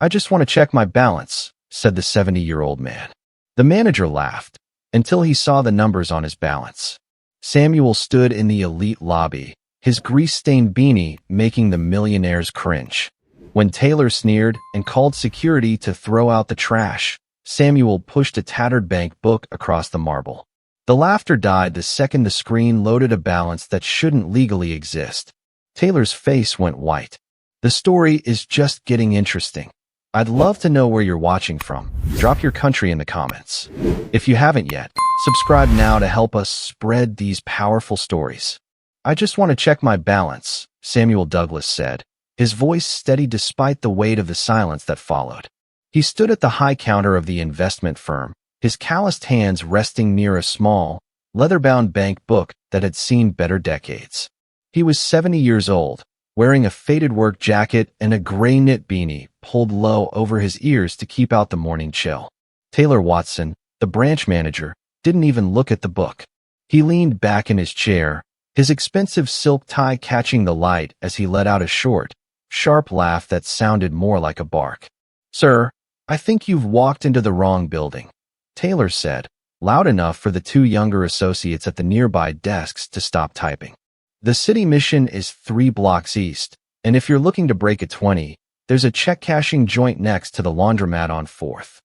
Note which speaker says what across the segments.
Speaker 1: "I just want to check my balance," said the 70-year-old man. The manager laughed until he saw the numbers on his balance. Samuel stood in the elite lobby, his grease-stained beanie making the millionaires cringe. When Taylor sneered and called security to throw out the trash, Samuel pushed a tattered bank book across the marble. The laughter died the second the screen loaded a balance that shouldn't legally exist. Taylor's face went white. "The story is just getting interesting. I'd love to know where you're watching from. Drop your country in the comments. If you haven't yet, subscribe now to help us spread these powerful stories." "I just want to check my balance," Samuel Douglas said, his voice steady despite the weight of the silence that followed. He stood at the high counter of the investment firm, his calloused hands resting near a small, leather-bound bank book that had seen better decades. He was 70 years old, wearing a faded work jacket and a gray knit beanie pulled low over his ears to keep out the morning chill. Taylor Watson, the branch manager, didn't even look at the book. He leaned back in his chair, his expensive silk tie catching the light as he let out a short, sharp laugh that sounded more like a bark. "Sir, I think you've walked into the wrong building," Taylor said, loud enough for the two younger associates at the nearby desks to stop typing. "The city mission is 3 blocks east, and if you're looking to break a 20, there's a check-cashing joint next to the laundromat on 4th.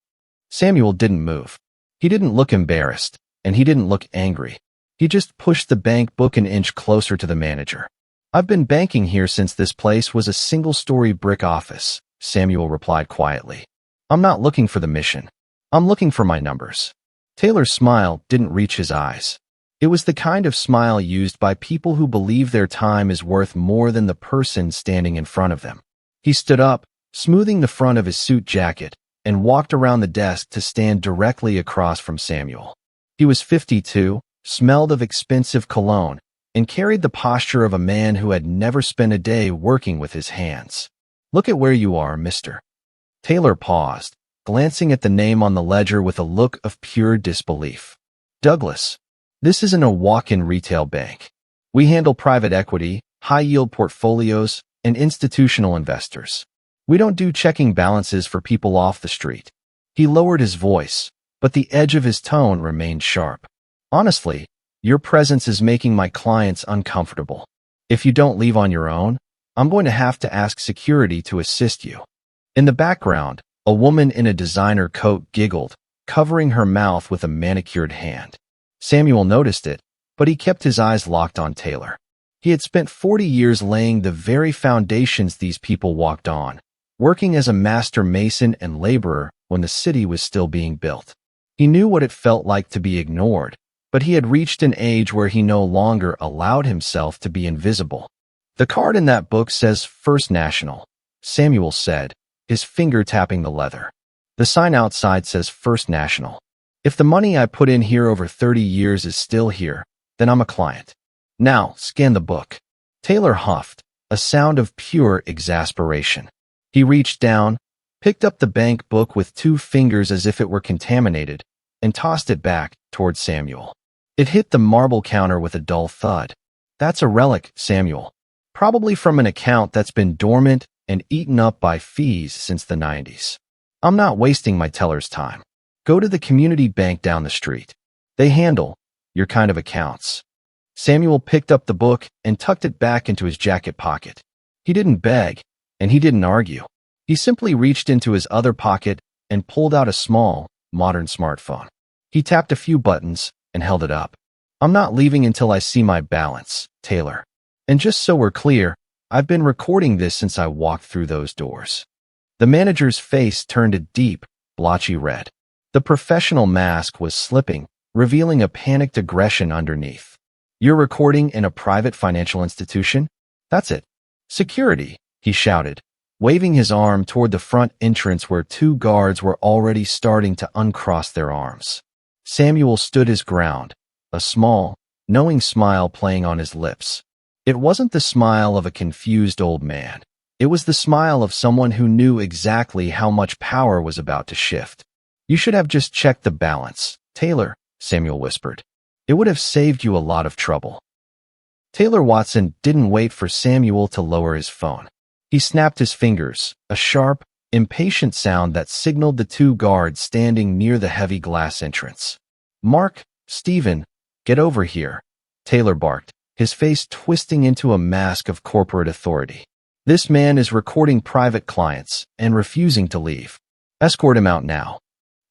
Speaker 1: Samuel didn't move. He didn't look embarrassed, and he didn't look angry. He just pushed the bank book an inch closer to the manager. "I've been banking here since this place was a single-story brick office," Samuel replied quietly. "I'm not looking for the mission. I'm looking for my numbers." Taylor's smile didn't reach his eyes. It was the kind of smile used by people who believe their time is worth more than the person standing in front of them. He stood up, smoothing the front of his suit jacket, and walked around the desk to stand directly across from Samuel. He was 52, smelled of expensive cologne, and carried the posture of a man who had never spent a day working with his hands. "Look at where you are, mister." Taylor paused, glancing at the name on the ledger with a look of pure disbelief. "Douglas. This isn't a walk-in retail bank. We handle private equity, high-yield portfolios, and institutional investors. We don't do checking balances for people off the street." He lowered his voice, but the edge of his tone remained sharp. "Honestly, your presence is making my clients uncomfortable. If you don't leave on your own, I'm going to have to ask security to assist you." In the background, a woman in a designer coat giggled, covering her mouth with a manicured hand. Samuel noticed it, but he kept his eyes locked on Taylor. He had spent 40 years laying the very foundations these people walked on, working as a master mason and laborer when the city was still being built. He knew what it felt like to be ignored, but he had reached an age where he no longer allowed himself to be invisible. "The card in that book says First National," Samuel said, his finger tapping the leather. "The sign outside says First National. If the money I put in here over 30 years is still here, then I'm a client. Now, scan the book." Taylor huffed, a sound of pure exasperation. He reached down, picked up the bank book with 2 fingers as if it were contaminated, and tossed it back toward Samuel. It hit the marble counter with a dull thud. "That's a relic, Samuel. Probably from an account that's been dormant and eaten up by fees since the 90s. I'm not wasting my teller's time. Go to the community bank down the street. They handle your kind of accounts." Samuel picked up the book and tucked it back into his jacket pocket. He didn't beg, and he didn't argue. He simply reached into his other pocket and pulled out a small, modern smartphone. He tapped a few buttons and held it up. "I'm not leaving until I see my balance, Taylor. And just so we're clear, I've been recording this since I walked through those doors." The manager's face turned a deep, blotchy red. The professional mask was slipping, revealing a panicked aggression underneath. "You're recording in a private financial institution? That's it. Security," he shouted, waving his arm toward the front entrance where 2 guards were already starting to uncross their arms. Samuel stood his ground, a small, knowing smile playing on his lips. It wasn't the smile of a confused old man. It was the smile of someone who knew exactly how much power was about to shift. "You should have just checked the balance, Taylor," Samuel whispered. "It would have saved you a lot of trouble." Taylor Watson didn't wait for Samuel to lower his phone. He snapped his fingers, a sharp, impatient sound that signaled the two guards standing near the heavy glass entrance. "Mark, Stephen, get over here," Taylor barked, his face twisting into a mask of corporate authority. "This man is recording private clients and refusing to leave. Escort him out now."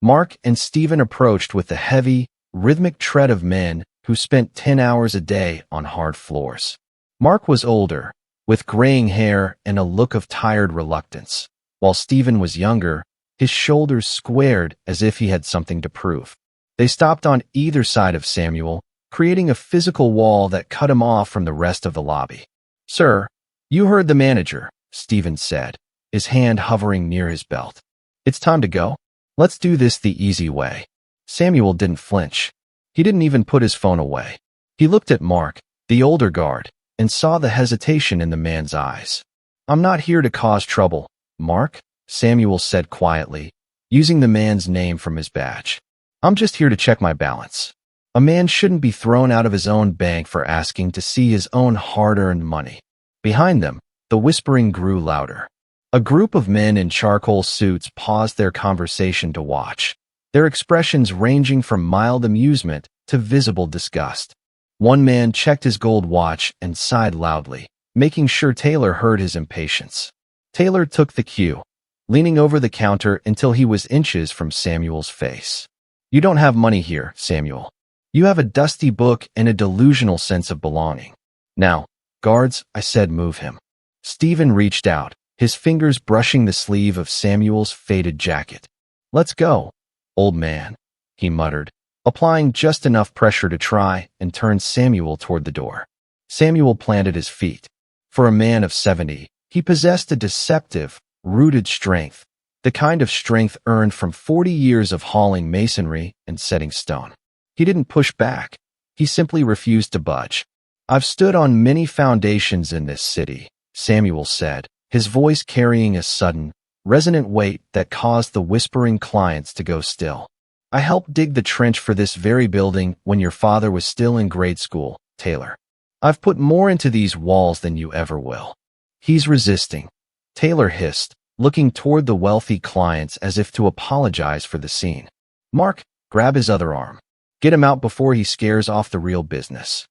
Speaker 1: Mark and Stephen approached with the heavy, rhythmic tread of men who spent 10 hours a day on hard floors. Mark was older, with graying hair and a look of tired reluctance, while Stephen was younger, his shoulders squared as if he had something to prove. They stopped on either side of Samuel, creating a physical wall that cut him off from the rest of the lobby. "Sir, you heard the manager," Stephen said, his hand hovering near his belt. "It's time to go. Let's do this the easy way." Samuel didn't flinch. He didn't even put his phone away. He looked at Mark, the older guard, and saw the hesitation in the man's eyes. "I'm not here to cause trouble, Mark," Samuel said quietly, using the man's name from his badge. "I'm just here to check my balance." A man shouldn't be thrown out of his own bank for asking to see his own hard-earned money. Behind them, the whispering grew louder. A group of men in charcoal suits paused their conversation to watch, their expressions ranging from mild amusement to visible disgust. One man checked his gold watch and sighed loudly, making sure Taylor heard his impatience. Taylor took the cue, leaning over the counter until he was inches from Samuel's face. "You don't have money here, Samuel. You have a dusty book and a delusional sense of belonging. Now, guards, I said move him." Stephen reached out, his fingers brushing the sleeve of Samuel's faded jacket. "Let's go, old man," he muttered, applying just enough pressure to try and turn Samuel toward the door. Samuel planted his feet. For a man of 70, he possessed a deceptive, rooted strength, the kind of strength earned from 40 years of hauling masonry and setting stone. He didn't push back. He simply refused to budge. "I've stood on many foundations in this city," Samuel said, his voice carrying a sudden, resonant weight that caused the whispering clients to go still. "I helped dig the trench for this very building when your father was still in grade school, Taylor. I've put more into these walls than you ever will." "He's resisting," Taylor hissed, looking toward the wealthy clients as if to apologize for the scene. "Mark, grab his other arm. Get him out before he scares off the real business."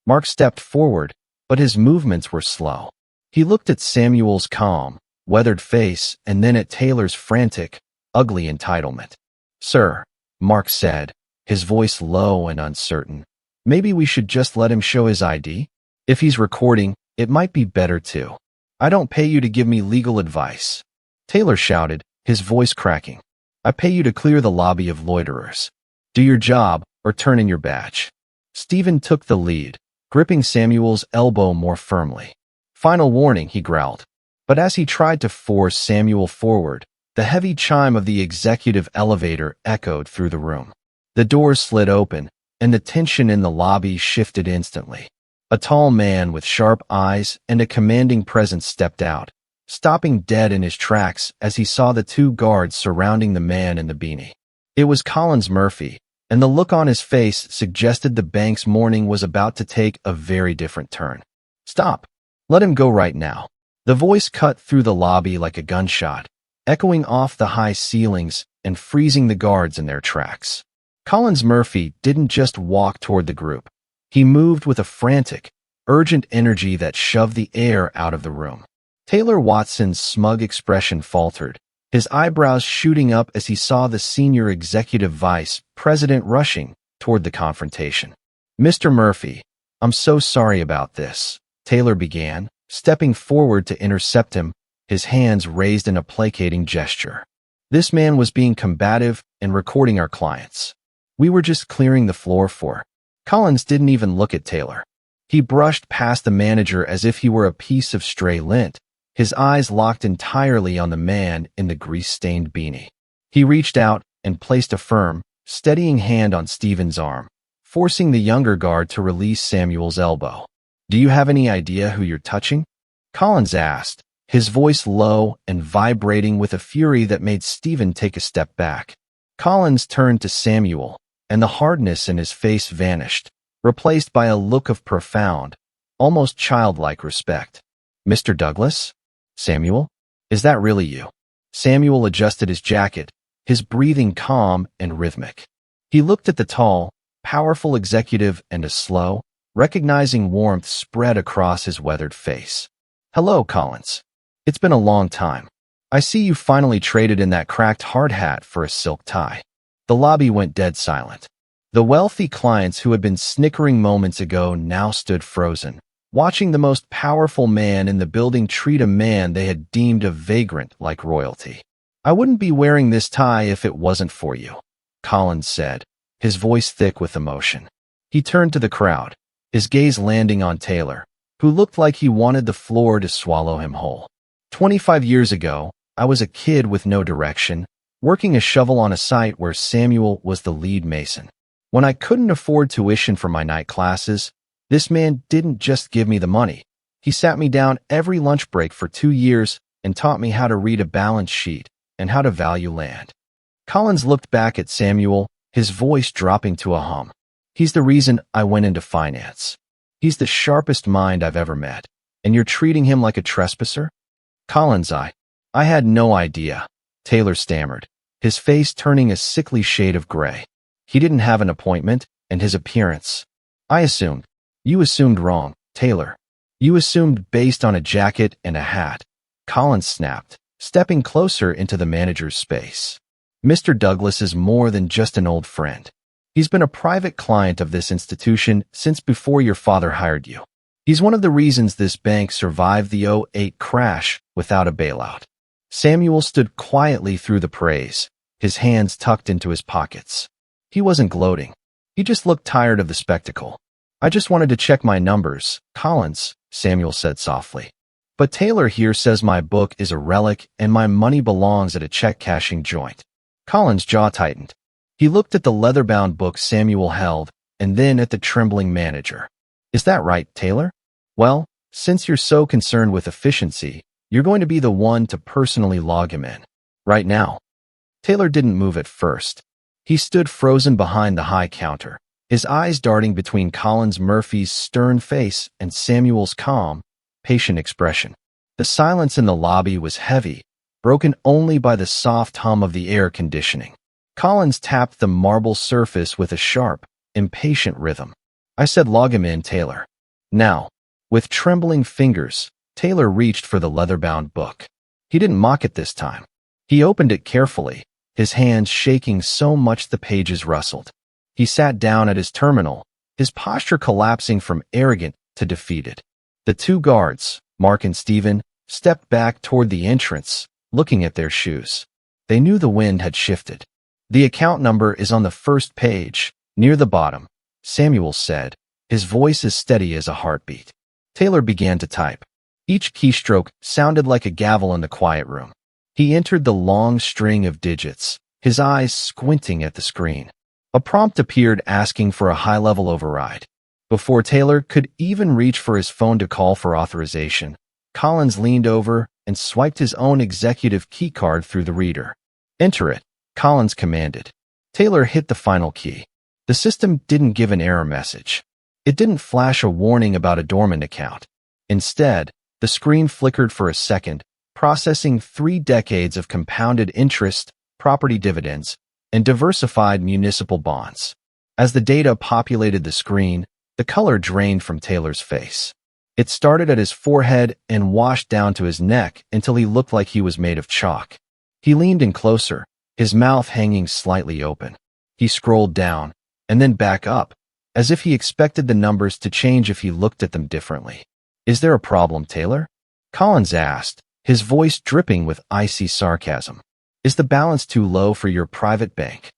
Speaker 1: Mark stepped forward, but his movements were slow. He looked at Samuel's calm, weathered face and then at Taylor's frantic, ugly entitlement. "Sir," Mark said, his voice low and uncertain, "maybe we should just let him show his ID? If he's recording, it might be better too. I don't pay you to give me legal advice." Taylor shouted, his voice cracking. "I pay you to clear the lobby of loiterers. Do your job, or turn in your badge." Stephen took the lead, gripping Samuel's elbow more firmly. "Final warning," he growled. But as he tried to force Samuel forward, the heavy chime of the executive elevator echoed through the room. The doors slid open, and the tension in the lobby shifted instantly. A tall man with sharp eyes and a commanding presence stepped out, stopping dead in his tracks as he saw the two guards surrounding the man in the beanie. It was Collins Murphy, and the look on his face suggested the bank's morning was about to take a very different turn. "Stop. Let him go right now." The voice cut through the lobby like a gunshot, echoing off the high ceilings and freezing the guards in their tracks. Collins Murphy didn't just walk toward the group. He moved with a frantic, urgent energy that shoved the air out of the room. Taylor Watson's smug expression faltered, his eyebrows shooting up as he saw the senior executive vice president rushing toward the confrontation. "Mr. Murphy, I'm so sorry about this," Taylor began, stepping forward to intercept him, his hands raised in a placating gesture. "This man was being combative and recording our clients. We were just clearing the floor for." Collins didn't even look at Taylor. He brushed past the manager as if he were a piece of stray lint, his eyes locked entirely on the man in the grease-stained beanie. He reached out and placed a firm, steadying hand on Stephen's arm, forcing the younger guard to release Samuel's elbow. "Do you have any idea who you're touching?" Collins asked, his voice low and vibrating with a fury that made Stephen take a step back. Collins turned to Samuel, and the hardness in his face vanished, replaced by a look of profound, almost childlike respect. "Mr. Douglas? Samuel? Is that really you?" Samuel adjusted his jacket, his breathing calm and rhythmic. He looked at the tall, powerful executive and a slow, recognizing warmth spread across his weathered face. "Hello, Collins. It's been a long time. I see you finally traded in that cracked hard hat for a silk tie." The lobby went dead silent. The wealthy clients who had been snickering moments ago now stood frozen, watching the most powerful man in the building treat a man they had deemed a vagrant like royalty. "I wouldn't be wearing this tie if it wasn't for you," Collins said, his voice thick with emotion. He turned to the crowd, his gaze landing on Taylor, who looked like he wanted the floor to swallow him whole. 25 years ago, I was a kid with no direction, working a shovel on a site where Samuel was the lead mason. When I couldn't afford tuition for my night classes, this man didn't just give me the money. He sat me down every lunch break for 2 years and taught me how to read a balance sheet and how to value land. Collins looked back at Samuel, his voice dropping to a hum. "He's the reason I went into finance. He's the sharpest mind I've ever met, and you're treating him like a trespasser?" "Collins, I had no idea," Taylor stammered, his face turning a sickly shade of gray. He didn't have an appointment, and his appearance. "I assumed." "You assumed wrong, Taylor. You assumed based on a jacket and a hat," Collins snapped, stepping closer into the manager's space. "Mr. Douglas is more than just an old friend. He's been a private client of this institution since before your father hired you. He's one of the reasons this bank survived the '08 crash without a bailout." Samuel stood quietly through the praise, his hands tucked into his pockets. He wasn't gloating. He just looked tired of the spectacle. "I just wanted to check my numbers, Collins," Samuel said softly. "But Taylor here says my book is a relic and my money belongs at a check-cashing joint." Collins' jaw tightened. He looked at the leather-bound book Samuel held and then at the trembling manager. "Is that right, Taylor? Well, since you're so concerned with efficiency, you're going to be the one to personally log him in. Right now." Taylor didn't move at first. He stood frozen behind the high counter, his eyes darting between Collins Murphy's stern face and Samuel's calm, patient expression. The silence in the lobby was heavy, broken only by the soft hum of the air conditioning. Collins tapped the marble surface with a sharp, impatient rhythm. "I said log him in, Taylor." Now, with trembling fingers, Taylor reached for the leather-bound book. He didn't mock it this time. He opened it carefully, his hands shaking so much the pages rustled. He sat down at his terminal, his posture collapsing from arrogant to defeated. The 2 guards, Mark and Stephen, stepped back toward the entrance, looking at their shoes. They knew the wind had shifted. "The account number is on the first page, near the bottom," Samuel said, his voice as steady as a heartbeat. Taylor began to type. Each keystroke sounded like a gavel in the quiet room. He entered the long string of digits, his eyes squinting at the screen. A prompt appeared asking for a high-level override. Before Taylor could even reach for his phone to call for authorization, Collins leaned over and swiped his own executive keycard through the reader. "Enter it," Collins commanded. Taylor hit the final key. The system didn't give an error message. It didn't flash a warning about a dormant account. Instead, the screen flickered for a second, processing 3 decades of compounded interest, property dividends, and diversified municipal bonds. As the data populated the screen, the color drained from Taylor's face. It started at his forehead and washed down to his neck until he looked like he was made of chalk. He leaned in closer, his mouth hanging slightly open. He scrolled down, and then back up, as if he expected the numbers to change if he looked at them differently. "Is there a problem, Taylor?" Collins asked, his voice dripping with icy sarcasm. "Is the balance too low for your private bank?"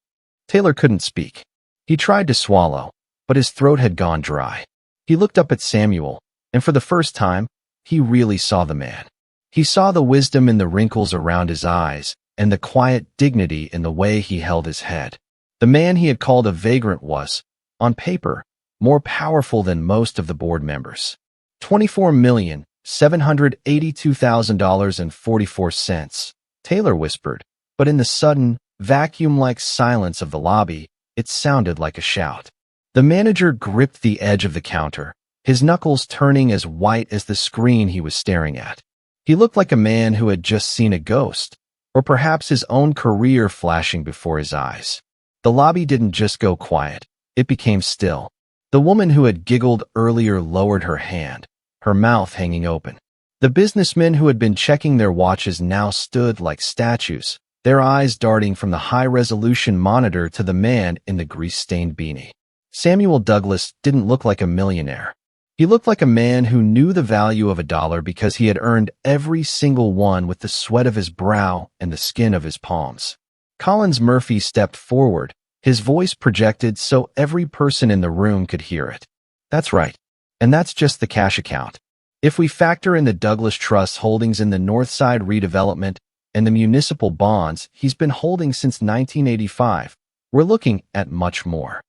Speaker 1: Taylor couldn't speak. He tried to swallow, but his throat had gone dry. He looked up at Samuel, and for the first time, he really saw the man. He saw the wisdom in the wrinkles around his eyes and the quiet dignity in the way he held his head. The man he had called a vagrant was, on paper, more powerful than most of the board members. $24,782,000.44, Taylor whispered, but in the sudden, vacuum-like silence of the lobby, it sounded like a shout. The manager gripped the edge of the counter, his knuckles turning as white as the screen he was staring at. He looked like a man who had just seen a ghost, or perhaps his own career flashing before his eyes. The lobby didn't just go quiet. It became still. The woman who had giggled earlier lowered her hand, her mouth hanging open. The businessmen who had been checking their watches now stood like statues, their eyes darting from the high-resolution monitor to the man in the grease-stained beanie. Samuel Douglas didn't look like a millionaire. He looked like a man who knew the value of a dollar because he had earned every single one with the sweat of his brow and the skin of his palms. Collins Murphy stepped forward, his voice projected so every person in the room could hear it. That's right. And that's just the cash account. If we factor in the Douglas Trust's holdings in the Northside redevelopment and the municipal bonds he's been holding since 1985, we're looking at much more.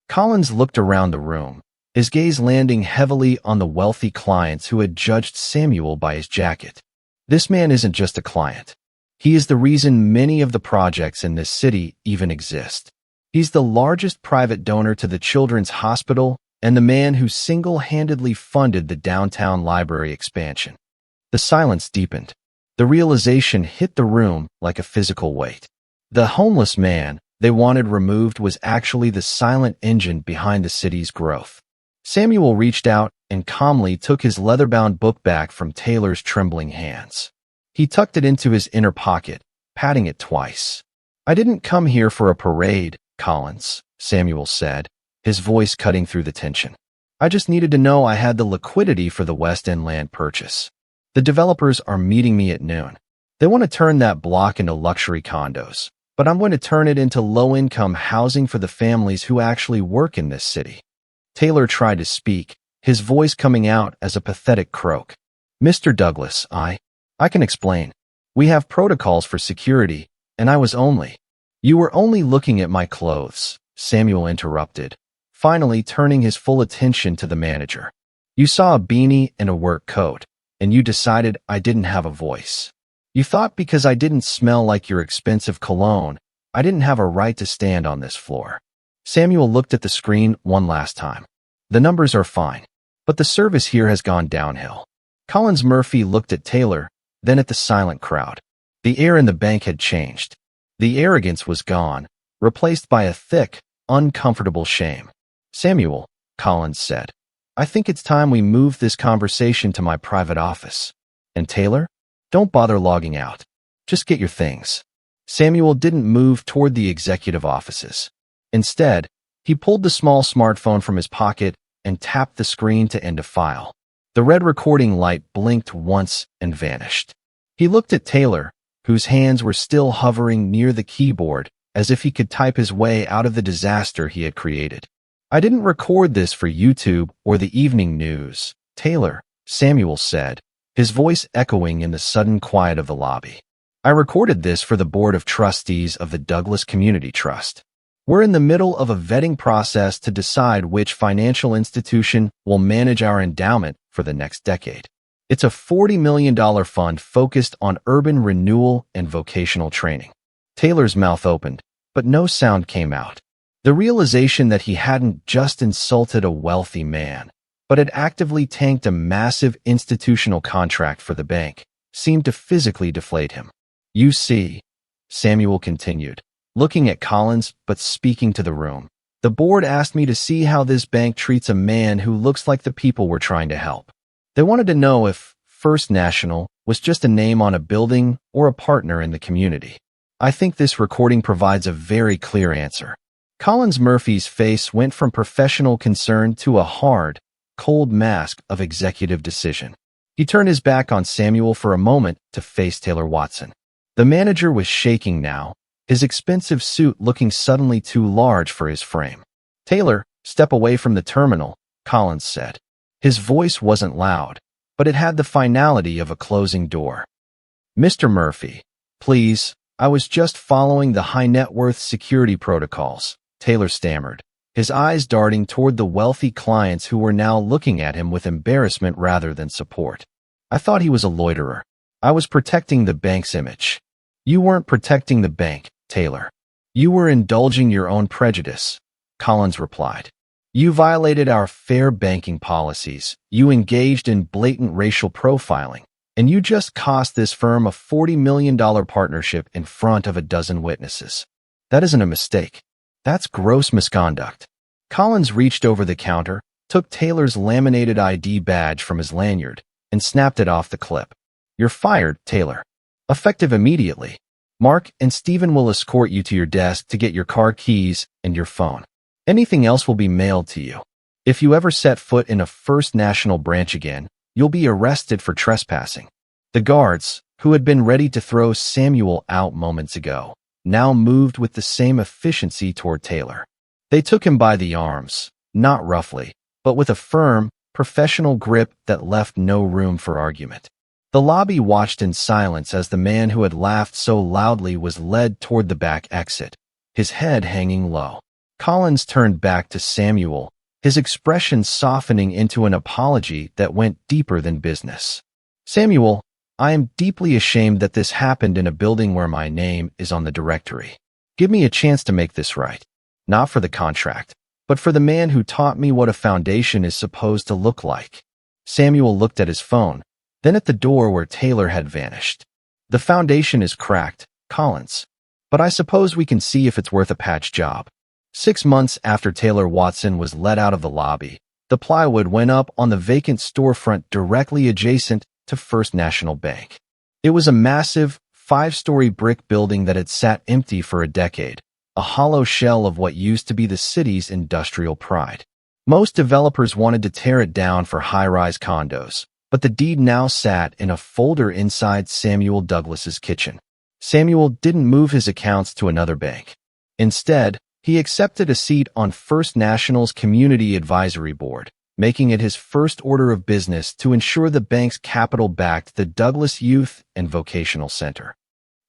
Speaker 1: Collins looked around the room, his gaze landing heavily on the wealthy clients who had judged Samuel by his jacket. This man isn't just a client. He is the reason many of the projects in this city even exist. He's the largest private donor to the Children's Hospital and the man who single-handedly funded the downtown library expansion. The silence deepened. The realization hit the room like a physical weight. The homeless man they wanted removed was actually the silent engine behind the city's growth. Samuel reached out and calmly took his leather-bound book back from Taylor's trembling hands. He tucked it into his inner pocket, patting it twice. "I didn't come here for a parade, Collins," Samuel said, his voice cutting through the tension. "I just needed to know I had the liquidity for the West End land purchase. The developers are meeting me at noon. They want to turn that block into luxury condos, but I'm going to turn it into low-income housing for the families who actually work in this city." Taylor tried to speak, his voice coming out as a pathetic croak. "Mr. Douglas, I can explain. We have protocols for security, and You were only looking at my clothes," Samuel interrupted, finally turning his full attention to the manager. "You saw a beanie and a work coat, and you decided I didn't have a voice. You thought because I didn't smell like your expensive cologne, I didn't have a right to stand on this floor." Samuel looked at the screen one last time. "The numbers are fine, but the service here has gone downhill." Collins Murphy looked at Taylor, then at the silent crowd. The air in the bank had changed. The arrogance was gone, replaced by a thick, uncomfortable shame. "Samuel," Collins said, "I think it's time we move this conversation to my private office. And Taylor, don't bother logging out. Just get your things." Samuel didn't move toward the executive offices. Instead, he pulled the small smartphone from his pocket and tapped the screen to end a file. The red recording light blinked once and vanished. He looked at Taylor, whose hands were still hovering near the keyboard, as if he could type his way out of the disaster he had created. "I didn't record this for YouTube or the evening news, Taylor," Samuel said, his voice echoing in the sudden quiet of the lobby. "I recorded this for the Board of Trustees of the Douglas Community Trust. We're in the middle of a vetting process to decide which financial institution will manage our endowment for the next decade. It's a $40 million fund focused on urban renewal and vocational training." Taylor's mouth opened, but no sound came out. The realization that he hadn't just insulted a wealthy man, but had actively tanked a massive institutional contract for the bank, seemed to physically deflate him. "You see," Samuel continued, looking at Collins but speaking to the room, "the board asked me to see how this bank treats a man who looks like the people we're trying to help. They wanted to know if First National was just a name on a building or a partner in the community. I think this recording provides a very clear answer." Collins Murphy's face went from professional concern to a hard, cold mask of executive decision. He turned his back on Samuel for a moment to face Taylor Watson. The manager was shaking now, his expensive suit looking suddenly too large for his frame. "Taylor, step away from the terminal," Collins said. His voice wasn't loud, but it had the finality of a closing door. "Mr. Murphy, please, I was just following the high-net-worth security protocols," Taylor stammered, his eyes darting toward the wealthy clients who were now looking at him with embarrassment rather than support. "I thought he was a loiterer. I was protecting the bank's image." "You weren't protecting the bank, Taylor. You were indulging your own prejudice," Collins replied. "You violated our fair banking policies, you engaged in blatant racial profiling, And you just cost this firm a $40 million partnership in front of a dozen witnesses. That isn't a mistake. That's gross misconduct. Collins reached over the counter, took Taylor's laminated ID badge from his lanyard, and snapped it off the clip. You're fired, Taylor. Effective immediately. Mark and Stephen will escort you to your desk to get your car keys and your phone. Anything else will be mailed to you. If you ever set foot in a First National branch again, you'll be arrested for trespassing. The guards, who had been ready to throw Samuel out moments ago, now moved with the same efficiency toward Taylor. They took him by the arms, not roughly, but with a firm, professional grip that left no room for argument. The lobby watched in silence as the man who had laughed so loudly was led toward the back exit, his head hanging low. Collins turned back to Samuel, his expression softening into an apology that went deeper than business. Samuel, I am deeply ashamed that this happened in a building where my name is on the directory. Give me a chance to make this right. Not for the contract, but for the man who taught me what a foundation is supposed to look like. Samuel looked at his phone, then at the door where Taylor had vanished. The foundation is cracked, Collins, but I suppose we can see if it's worth a patch job. 6 months after Taylor Watson was let out of the lobby, the plywood went up on the vacant storefront directly adjacent to First National Bank. It was a massive, 5-story brick building that had sat empty for a decade, a hollow shell of what used to be the city's industrial pride. Most developers wanted to tear it down for high-rise condos, but the deed now sat in a folder inside Samuel Douglas's kitchen. Samuel didn't move his accounts to another bank. Instead, he accepted a seat on First National's Community Advisory Board, making it his first order of business to ensure the bank's capital backed the Douglas Youth and Vocational Center.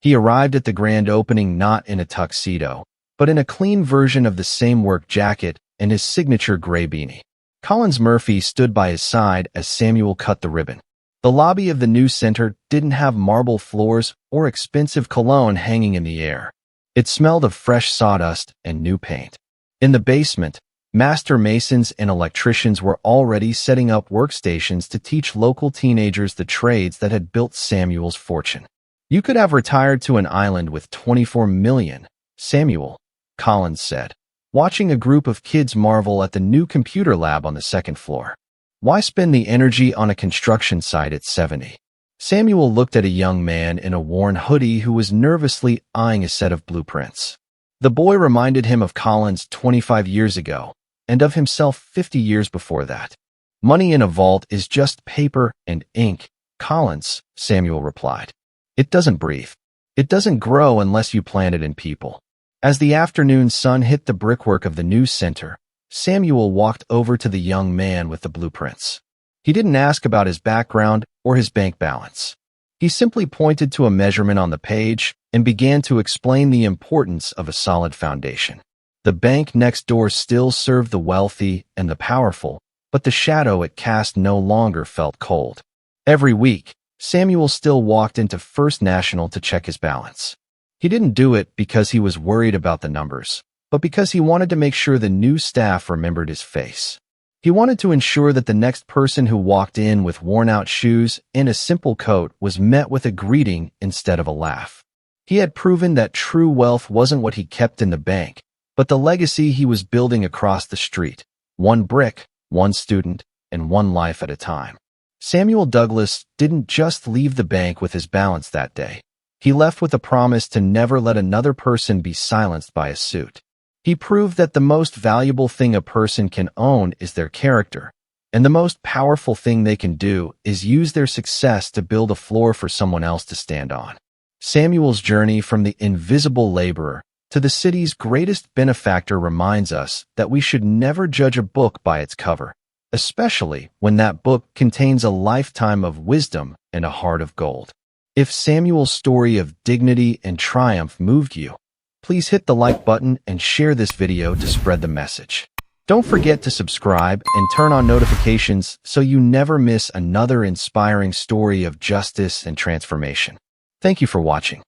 Speaker 1: He arrived at the grand opening not in a tuxedo, but in a clean version of the same work jacket and his signature gray beanie. Collins Murphy stood by his side as Samuel cut the ribbon. The lobby of the new center didn't have marble floors or expensive cologne hanging in the air. It smelled of fresh sawdust and new paint. In the basement, master masons and electricians were already setting up workstations to teach local teenagers the trades that had built Samuel's fortune. You could have retired to an island with $24 million, Samuel, Collins said, watching a group of kids marvel at the new computer lab on the second floor. Why spend the energy on a construction site at 70? Samuel looked at a young man in a worn hoodie who was nervously eyeing a set of blueprints. The boy reminded him of Collins 25 years ago, and of himself 50 years before that. Money in a vault is just paper and ink, Collins, Samuel replied. It doesn't breathe. It doesn't grow unless you plant it in people. As the afternoon sun hit the brickwork of the new center, Samuel walked over to the young man with the blueprints. He didn't ask about his background or his bank balance. He simply pointed to a measurement on the page and began to explain the importance of a solid foundation. The bank next door still served the wealthy and the powerful, but the shadow it cast no longer felt cold. Every week, Samuel still walked into First National to check his balance. He didn't do it because he was worried about the numbers, but because he wanted to make sure the new staff remembered his face. He wanted to ensure that the next person who walked in with worn-out shoes and a simple coat was met with a greeting instead of a laugh. He had proven that true wealth wasn't what he kept in the bank, but the legacy he was building across the street, one brick, one student, and one life at a time. Samuel Douglas didn't just leave the bank with his balance that day. He left with a promise to never let another person be silenced by a suit. He proved that the most valuable thing a person can own is their character, and the most powerful thing they can do is use their success to build a floor for someone else to stand on. Samuel's journey from the invisible laborer to the city's greatest benefactor reminds us that we should never judge a book by its cover, especially when that book contains a lifetime of wisdom and a heart of gold. If Samuel's story of dignity and triumph moved you, please hit the like button and share this video to spread the message. Don't forget to subscribe and turn on notifications so you never miss another inspiring story of justice and transformation. Thank you for watching.